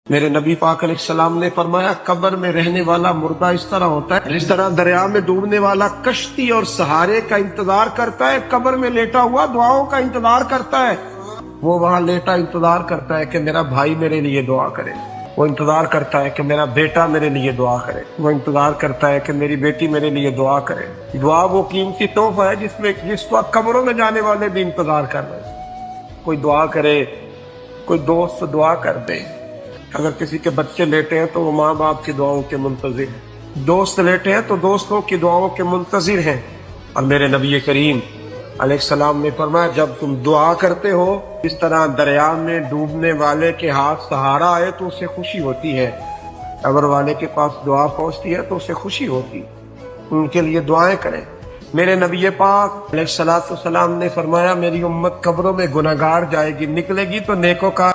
میرے نبی پاک علیہ السلام نے فرمایا قبر میں رہنے والا مردہ اس طرح ہوتا ہے جس طرح دریا میں ڈوبنے والا کشتی اور سہارے کا انتظار کرتا ہے، قبر میں لیٹا ہوا دعاؤں کا انتظار کرتا ہے۔ وہ وہاں لیٹا انتظار کرتا ہے کہ میرا بھائی میرے لیے دعا کرے، وہ انتظار کرتا ہے کہ میرا بیٹا میرے لیے دعا کرے، وہ انتظار کرتا ہے کہ میری بیٹی میرے لیے دعا کرے۔ دعا وہ قیمتی تحفہ ہے جس وقت قبروں میں جانے والے بھی انتظار کر رہے ہیں۔ کوئی دعا کرے، کوئی دوست دعا کر دے۔ اگر کسی کے بچے لیٹے ہیں تو وہ ماں باپ کی دعاؤں کے منتظر ہیں، دوست لیٹے ہیں تو دوستوں کی دعاؤں کے منتظر ہیں۔ اور میرے نبی کریم علیہ السلام نے فرمایا جب تم دعا کرتے ہو اس طرح دریا میں ڈوبنے والے کے ہاتھ سہارا آئے تو اسے خوشی ہوتی ہے، قبر والے کے پاس دعا پہنچتی ہے تو اسے خوشی ہوتی، ان کے لیے دعائیں کریں۔ میرے نبی پاک علیہ السلام نے فرمایا میری امت قبروں میں گناہگار جائے گی، نکلے گی تو نیکوکار